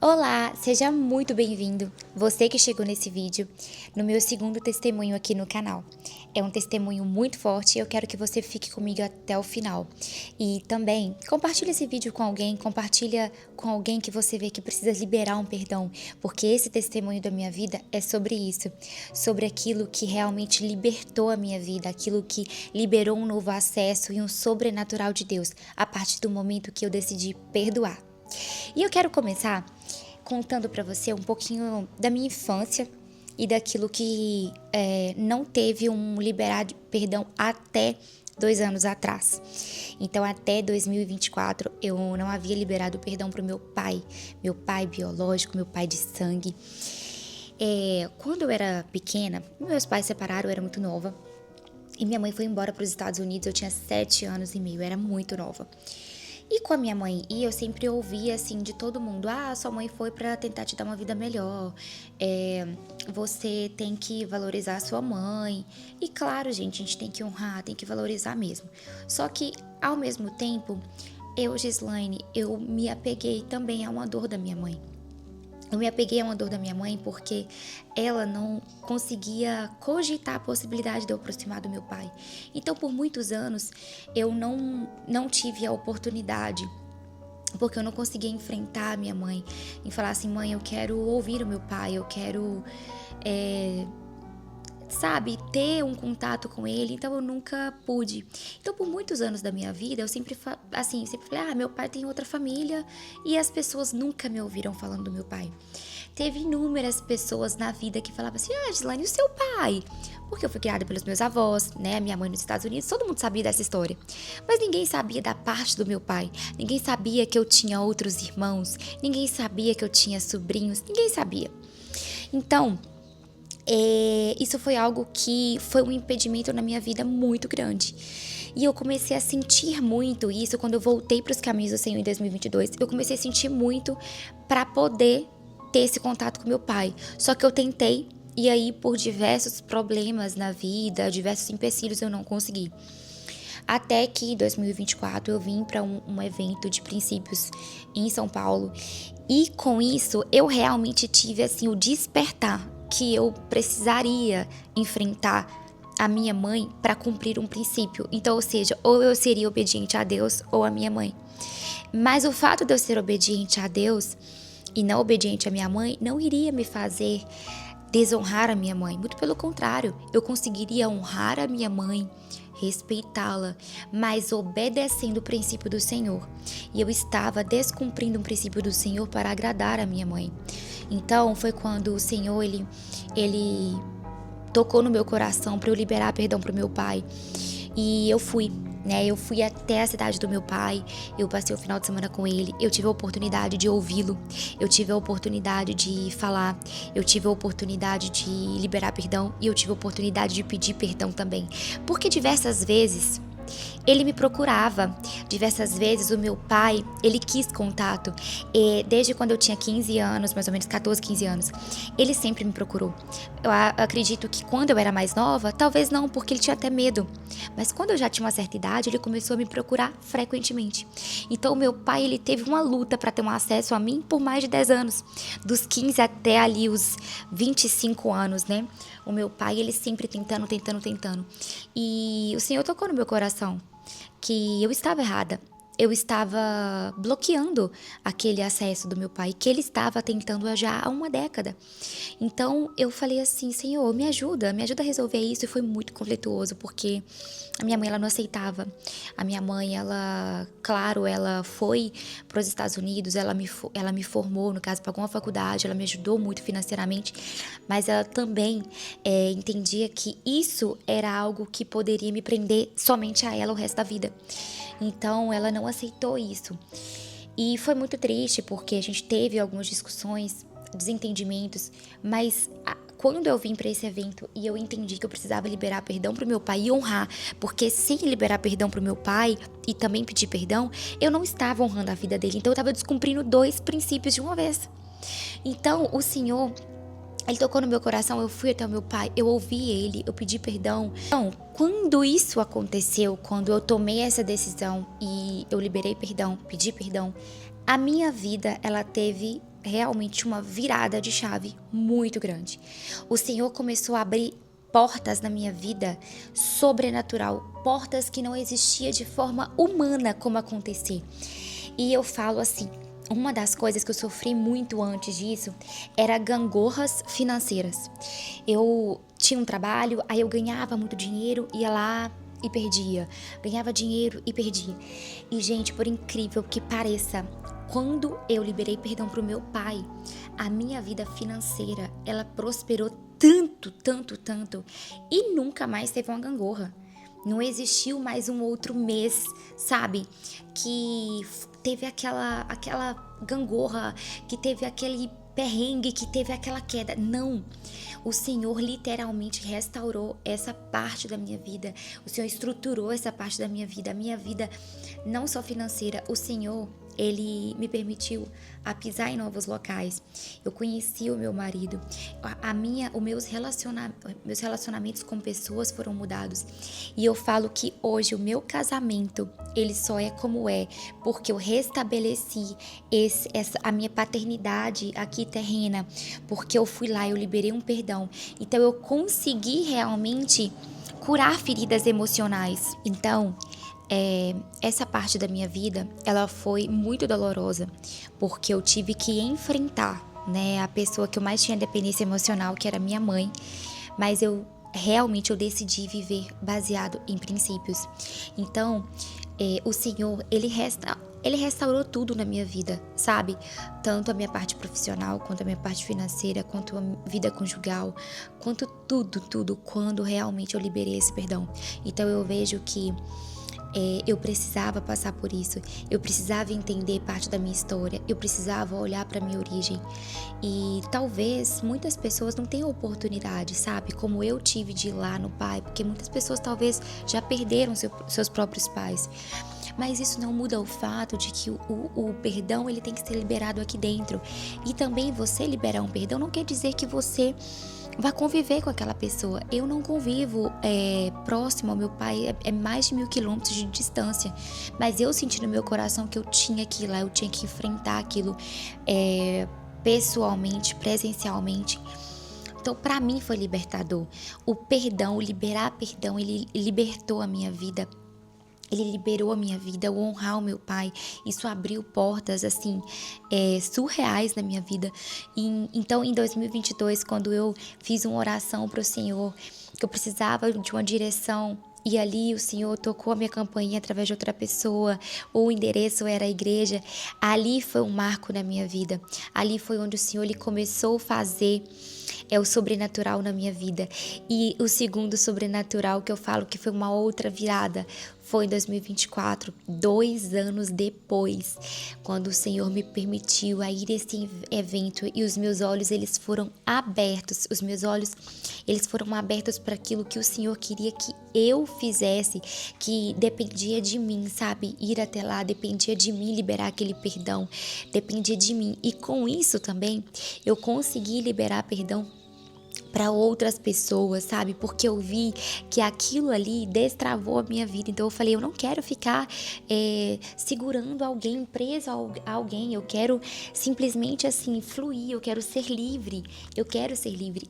Olá, seja muito bem-vindo, você que chegou nesse vídeo, no meu segundo testemunho aqui no canal. É um testemunho muito forte e eu quero que você fique comigo até o final. E também, compartilhe esse vídeo com alguém, compartilha com alguém que você vê que precisa liberar um perdão, porque esse testemunho da minha vida é sobre isso, sobre aquilo que realmente libertou a minha vida, aquilo que liberou um novo acesso e um sobrenatural de Deus, a partir do momento que eu decidi perdoar. E eu quero começar contando para você um pouquinho da minha infância e daquilo que não teve um liberado perdão até 2 anos atrás. Então, até 2024, eu não havia liberado perdão para o meu pai biológico, meu pai de sangue. Quando eu era pequena, meus pais separaram, eu era muito nova. E minha mãe foi embora para os Estados Unidos, eu tinha 7 anos e meio, eu era muito nova. E com a minha mãe, eu sempre ouvia assim de todo mundo: ah, sua mãe foi pra tentar te dar uma vida melhor, você tem que valorizar a sua mãe. E claro, gente, a gente tem que honrar, tem que valorizar mesmo. Só que, ao mesmo tempo, Gislaine, eu me apeguei também a uma dor da minha mãe. Eu me apeguei a uma dor da minha mãe porque ela não conseguia cogitar a possibilidade de eu aproximar do meu pai. Então, por muitos anos, eu não tive a oportunidade, porque eu não conseguia enfrentar a minha mãe e falar assim: mãe, eu quero ouvir o meu pai, eu quero, ter um contato com ele. Então eu nunca pude. Então, por muitos anos da minha vida, eu sempre falei: ah, meu pai tem outra família, e as pessoas nunca me ouviram falando do meu pai. Teve inúmeras pessoas na vida que falavam assim: ah, Gislaine, e o seu pai? Porque eu fui criada pelos meus avós, né? A minha mãe nos Estados Unidos, todo mundo sabia dessa história. Mas ninguém sabia da parte do meu pai. Ninguém sabia que eu tinha outros irmãos. Ninguém sabia que eu tinha sobrinhos. Ninguém sabia. Então, isso foi algo que foi um impedimento na minha vida muito grande. E eu comecei a sentir muito isso quando eu voltei para os caminhos do Senhor em 2022. Eu comecei a sentir muito para poder ter esse contato com meu pai. Só que eu tentei, e aí por diversos problemas na vida, diversos empecilhos, eu não consegui. Até que em 2024 eu vim para um evento de princípios em São Paulo. E com isso eu realmente tive assim o despertar que eu precisaria enfrentar a minha mãe para cumprir um princípio. Então, ou seja, ou eu seria obediente a Deus ou a minha mãe. Mas o fato de eu ser obediente a Deus e não obediente à minha mãe não iria me fazer desonrar a minha mãe. Muito pelo contrário, eu conseguiria honrar a minha mãe, respeitá-la, mas obedecendo o princípio do Senhor. E eu estava descumprindo um princípio do Senhor para agradar a minha mãe. Então foi quando o Senhor ele tocou no meu coração para eu liberar perdão para o meu pai. E eu fui até a cidade do meu pai, eu passei o final de semana com ele, eu tive a oportunidade de ouvi-lo, eu tive a oportunidade de falar, eu tive a oportunidade de liberar perdão e eu tive a oportunidade de pedir perdão também. Porque diversas vezes ele me procurava, diversas vezes o meu pai, ele quis contato. Desde quando eu tinha 15 anos, mais ou menos 14, 15 anos, ele sempre me procurou. Eu acredito que quando eu era mais nova, talvez não, porque ele tinha até medo. Mas quando eu já tinha uma certa idade, ele começou a me procurar frequentemente. Então, o meu pai, ele teve uma luta para ter um acesso a mim por mais de 10 anos. Dos 15 até ali os 25 anos, né? O meu pai, ele sempre tentando. E o Senhor tocou no meu coração que eu estava errada. Eu estava bloqueando aquele acesso do meu pai, que ele estava tentando já há uma década. Então eu falei assim: Senhor, me ajuda a resolver isso. E foi muito conflituoso, porque a minha mãe, ela não aceitava. A minha mãe, ela foi para os Estados Unidos, ela me formou, no caso, pagou uma faculdade, ela me ajudou muito financeiramente, mas ela também entendia que isso era algo que poderia me prender somente a ela o resto da vida. Então, ela não aceitou isso. E foi muito triste, porque a gente teve algumas discussões, desentendimentos, mas quando eu vim para esse evento e eu entendi que eu precisava liberar perdão pro meu pai e honrar, porque sem liberar perdão pro meu pai e também pedir perdão, eu não estava honrando a vida dele. Então, eu estava descumprindo 2 princípios de uma vez. Então, o Senhor, ele tocou no meu coração, eu fui até o meu pai, eu ouvi ele, eu pedi perdão. Então, quando isso aconteceu, quando eu tomei essa decisão e eu liberei perdão, pedi perdão, a minha vida, ela teve realmente uma virada de chave muito grande. O Senhor começou a abrir portas na minha vida sobrenatural, portas que não existia de forma humana como acontecer. E eu falo assim, uma das coisas que eu sofri muito antes disso era gangorras financeiras. Eu tinha um trabalho, aí eu ganhava muito dinheiro, ia lá e perdia. Ganhava dinheiro e perdia. E, gente, por incrível que pareça, quando eu liberei perdão pro meu pai, a minha vida financeira, ela prosperou tanto, tanto, tanto, e nunca mais teve uma gangorra. Não existiu mais um outro mês, sabe? Que teve aquela gangorra, que teve aquele perrengue, que teve aquela queda. Não. O Senhor literalmente restaurou essa parte da minha vida. O Senhor estruturou essa parte da minha vida. A minha vida, não só financeira, o Senhor, Ele me permitiu a pisar em novos locais. Eu conheci o meu marido. Meus relacionamentos com pessoas foram mudados. E eu falo que hoje o meu casamento, ele só é como é, porque eu restabeleci a minha paternidade aqui terrena, porque eu fui lá, eu liberei um perdão. Então eu consegui realmente curar feridas emocionais. Então, essa parte da minha vida, ela foi muito dolorosa, porque eu tive que enfrentar, né, a pessoa que eu mais tinha dependência emocional, que era minha mãe, mas eu decidi viver baseado em princípios. Então, o Senhor, Ele restaurou tudo na minha vida, sabe? Tanto a minha parte profissional, quanto a minha parte financeira, quanto a vida conjugal, quanto tudo, quando realmente eu liberei esse perdão. Então eu vejo que eu precisava passar por isso, eu precisava entender parte da minha história, eu precisava olhar para minha origem. E talvez muitas pessoas não tenham oportunidade, sabe? Como eu tive de ir lá no pai, porque muitas pessoas talvez já perderam seus próprios pais. Mas isso não muda o fato de que o perdão, ele tem que ser liberado aqui dentro. E também você liberar um perdão não quer dizer que você vai conviver com aquela pessoa. Eu não convivo próximo ao meu pai, é mais de 1000 quilômetros de distância. Mas eu senti no meu coração que eu tinha que ir lá, eu tinha que enfrentar aquilo pessoalmente, presencialmente. Então, para mim foi libertador. O perdão, o liberar perdão, ele libertou a minha vida. Ele liberou a minha vida, o honrar o meu pai. Isso abriu portas, assim, surreais na minha vida. Então, em 2022, quando eu fiz uma oração para o Senhor, que eu precisava de uma direção, e ali o Senhor tocou a minha campainha através de outra pessoa, o endereço era a igreja, ali foi um marco na minha vida. Ali foi onde o Senhor ele começou a fazer o sobrenatural na minha vida. E o segundo sobrenatural que eu falo que foi uma outra virada foi em 2024, 2 anos depois, quando o Senhor me permitiu a ir a esse evento e os meus olhos eles foram abertos, para aquilo que o Senhor queria que eu fizesse, que dependia de mim, sabe? Ir até lá dependia de mim liberar aquele perdão, dependia de mim. E com isso também eu consegui liberar perdão para outras pessoas, sabe? Porque eu vi que aquilo ali destravou a minha vida. Então eu falei, eu não quero ficar segurando alguém, preso a alguém. Eu quero simplesmente assim fluir, eu quero ser livre.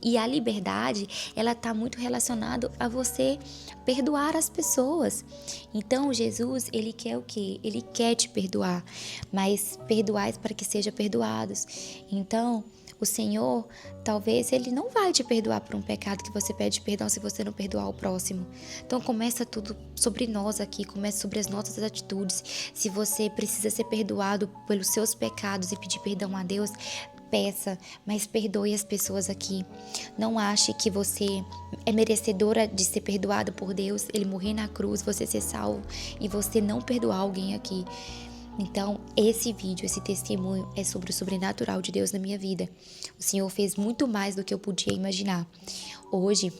E a liberdade, ela tá muito relacionada a você perdoar as pessoas. Então Jesus, ele quer o quê? Ele quer te perdoar, mas perdoais para que sejam perdoados. Então o Senhor, talvez ele não vai te perdoar por um pecado que você pede perdão se você não perdoar o próximo. Então começa tudo sobre nós aqui, começa sobre as nossas atitudes. Se você precisa ser perdoado pelos seus pecados e pedir perdão a Deus, peça, mas perdoe as pessoas aqui. Não ache que você é merecedora de ser perdoado por Deus, ele morrer na cruz, você ser salvo e você não perdoar alguém aqui. Então, esse vídeo, esse testemunho é sobre o sobrenatural de Deus na minha vida. O Senhor fez muito mais do que eu podia imaginar. Hoje,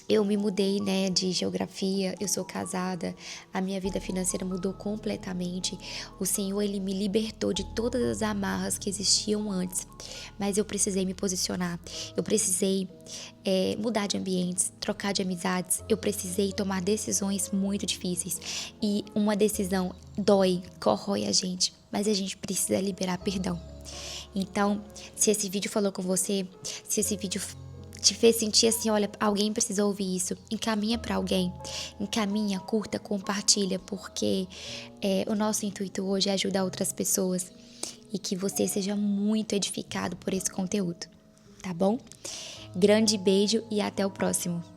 eu me mudei, de geografia, eu sou casada, a minha vida financeira mudou completamente. O Senhor, ele me libertou de todas as amarras que existiam antes, mas eu precisei me posicionar, eu precisei mudar de ambientes, trocar de amizades, eu precisei tomar decisões muito difíceis. E uma decisão dói, corrói a gente, mas a gente precisa liberar perdão. Então, se esse vídeo falou com você, se esse vídeo te fez sentir assim, olha, alguém precisa ouvir isso, encaminha para alguém, encaminha, curta, compartilha, porque o nosso intuito hoje é ajudar outras pessoas e que você seja muito edificado por esse conteúdo, tá bom? Grande beijo e até o próximo.